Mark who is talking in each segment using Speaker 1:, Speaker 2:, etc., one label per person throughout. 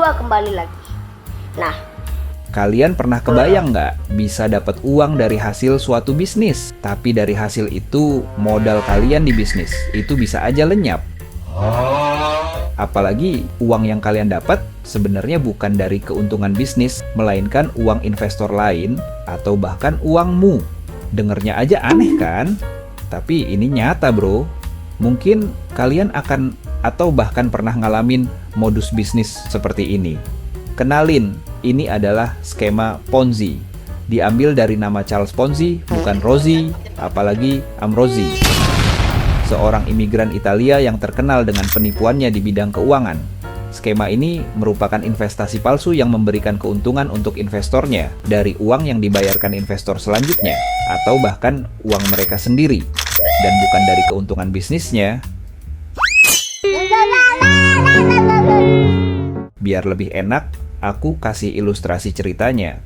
Speaker 1: gua kembali lagi. Nah,
Speaker 2: Kalian pernah kebayang nggak bisa dapat uang dari hasil suatu bisnis, tapi dari hasil itu modal kalian di bisnis itu bisa aja lenyap. Apalagi uang yang kalian dapat sebenarnya bukan dari keuntungan bisnis, melainkan uang investor lain atau bahkan uangmu. Dengernya aja aneh kan? Tapi ini nyata bro. Mungkin kalian akan atau bahkan pernah ngalamin modus bisnis seperti ini. Kenalin, ini adalah skema Ponzi. Diambil dari nama Charles Ponzi, bukan Rosie, apalagi Amrozi. Seorang imigran Italia yang terkenal dengan penipuannya di bidang keuangan. Skema ini merupakan investasi palsu yang memberikan keuntungan untuk investornya dari uang yang dibayarkan investor selanjutnya, atau bahkan uang mereka sendiri, dan bukan dari keuntungan bisnisnya. Biar lebih enak, aku kasih ilustrasi ceritanya.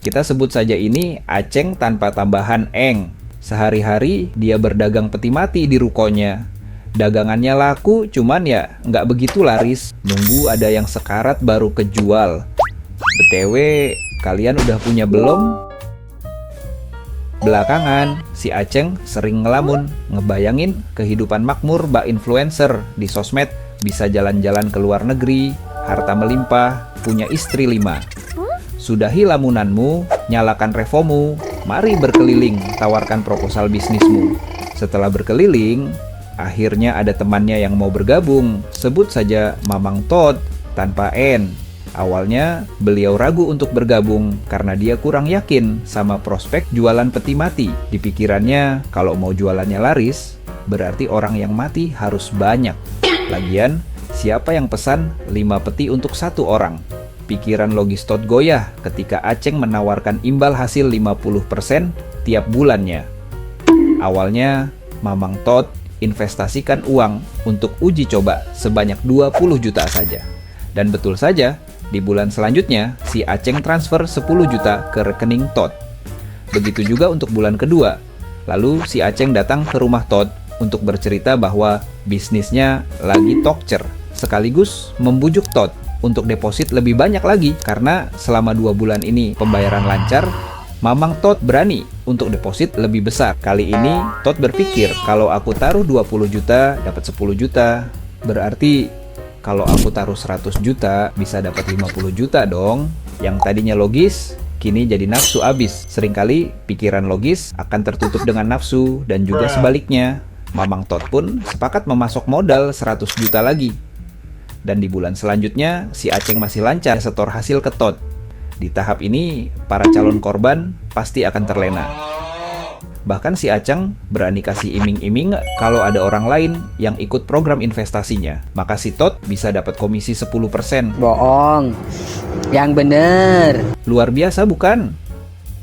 Speaker 2: Kita sebut saja ini Aceng tanpa tambahan eng. Sehari-hari dia berdagang peti mati di rukonya. Dagangannya laku, cuman ya nggak begitu laris. Nunggu ada yang sekarat baru kejual. BTW, kalian udah punya belum? Belakangan, si Aceng sering ngelamun, ngebayangin kehidupan makmur bak influencer di sosmed, bisa jalan-jalan ke luar negeri, harta melimpah, punya istri 5. Sudahi lamunanmu, nyalakan revomu, mari berkeliling, tawarkan proposal bisnismu. Setelah berkeliling, akhirnya ada temannya yang mau bergabung, sebut saja Mamang Todd tanpa N. Awalnya, beliau ragu untuk bergabung karena dia kurang yakin sama prospek jualan peti mati. Di pikirannya, kalau mau jualannya laris, berarti orang yang mati harus banyak. Lagian, siapa yang pesan 5 peti untuk 1 orang? Pikiran logis Todd goyah ketika Aceng menawarkan imbal hasil 50% tiap bulannya. Awalnya, Mamang Todd investasikan uang untuk uji coba sebanyak 20 juta saja. Dan betul saja, di bulan selanjutnya, si Aceng transfer 10 juta ke rekening Todd. Begitu juga untuk bulan kedua. Lalu si Aceng datang ke rumah Todd untuk bercerita bahwa bisnisnya lagi tokcer, sekaligus membujuk Todd untuk deposit lebih banyak lagi karena selama 2 bulan ini pembayaran lancar. Mamang Todd berani untuk deposit lebih besar. Kali ini Todd berpikir kalau aku taruh 20 juta dapat 10 juta, berarti kalau aku taruh 100 juta bisa dapat 50 juta dong. Yang tadinya logis kini jadi nafsu abis. Seringkali pikiran logis akan tertutup dengan nafsu dan juga sebaliknya. Mamang Todd pun sepakat memasok modal 100 juta lagi. Dan di bulan selanjutnya, si Aceng masih lancar setor hasil ke Todd. Di tahap ini, para calon korban pasti akan terlena. Bahkan si Aceng berani kasih iming-iming kalau ada orang lain yang ikut program investasinya. Maka si Todd bisa dapat komisi 10%.
Speaker 3: Bohong. Yang bener.
Speaker 2: Luar biasa bukan?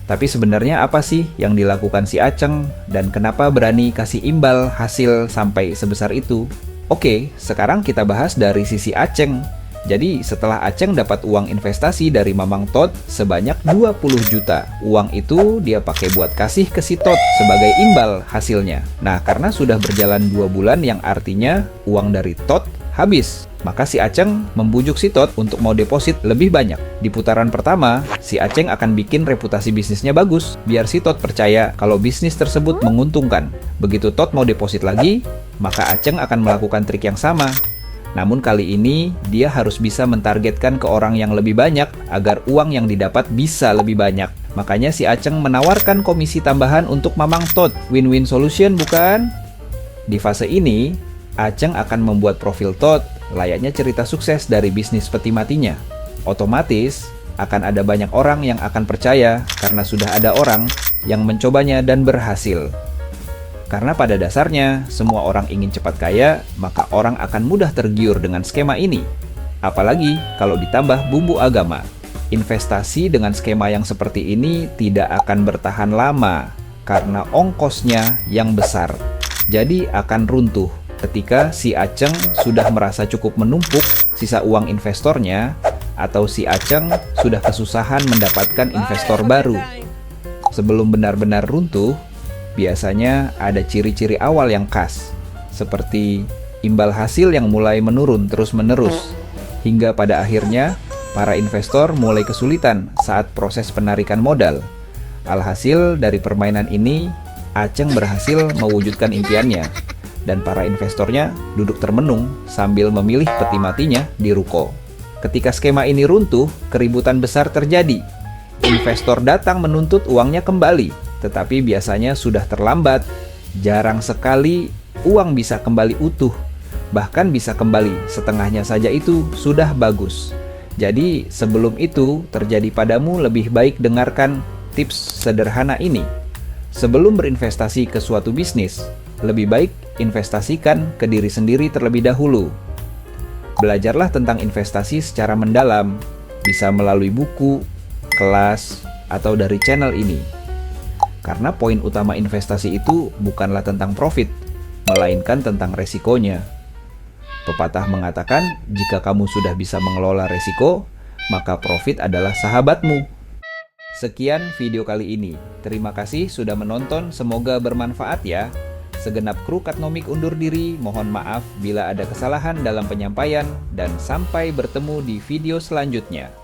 Speaker 2: Tapi sebenarnya apa sih yang dilakukan si Aceng dan kenapa berani kasih imbal hasil sampai sebesar itu? Oke, sekarang kita bahas dari sisi Aceng. Jadi setelah Aceng dapat uang investasi dari Mamang Todd sebanyak 20 juta. Uang itu dia pakai buat kasih ke si Todd sebagai imbal hasilnya. Nah, karena sudah berjalan 2 bulan yang artinya uang dari Todd habis. Maka si Aceng membujuk si Todd untuk mau deposit lebih banyak. Di putaran pertama, si Aceng akan bikin reputasi bisnisnya bagus, biar si Todd percaya kalau bisnis tersebut menguntungkan. Begitu Todd mau deposit lagi, maka Aceng akan melakukan trik yang sama. Namun kali ini, dia harus bisa mentargetkan ke orang yang lebih banyak agar uang yang didapat bisa lebih banyak. Makanya si Aceng menawarkan komisi tambahan untuk Mamang Todd. Win-win solution bukan? Di fase ini, Aceng akan membuat profil Todd layaknya cerita sukses dari bisnis peti matinya. Otomatis akan ada banyak orang yang akan percaya karena sudah ada orang yang mencobanya dan berhasil. Karena pada dasarnya semua orang ingin cepat kaya, maka orang akan mudah tergiur dengan skema ini. Apalagi kalau ditambah bumbu agama. Investasi dengan skema yang seperti ini tidak akan bertahan lama karena ongkosnya yang besar. Jadi akan runtuh ketika si Aceng sudah merasa cukup menumpuk sisa uang investornya, atau si Aceng sudah kesusahan mendapatkan investor baru. Sebelum benar-benar runtuh, biasanya ada ciri-ciri awal yang khas, seperti imbal hasil yang mulai menurun terus-menerus, hingga pada akhirnya para investor mulai kesulitan saat proses penarikan modal. Alhasil dari permainan ini, Aceng berhasil mewujudkan impiannya, dan para investornya duduk termenung sambil memilih peti matinya di ruko. Ketika skema ini runtuh, keributan besar terjadi. Investor datang menuntut uangnya kembali, tetapi biasanya sudah terlambat. Jarang sekali uang bisa kembali utuh, bahkan bisa kembali setengahnya saja itu sudah bagus. Jadi sebelum itu terjadi padamu, lebih baik dengarkan tips sederhana ini. Sebelum berinvestasi ke suatu bisnis, lebih baik investasikan ke diri sendiri terlebih dahulu. Belajarlah tentang investasi secara mendalam, bisa melalui buku, kelas, atau dari channel ini. Karena poin utama investasi itu bukanlah tentang profit, melainkan tentang resikonya. Pepatah mengatakan, jika kamu sudah bisa mengelola resiko, maka profit adalah sahabatmu. Sekian video kali ini. Terima kasih sudah menonton, semoga bermanfaat ya. Segenap kru Katnomik undur diri, mohon maaf bila ada kesalahan dalam penyampaian, dan sampai bertemu di video selanjutnya.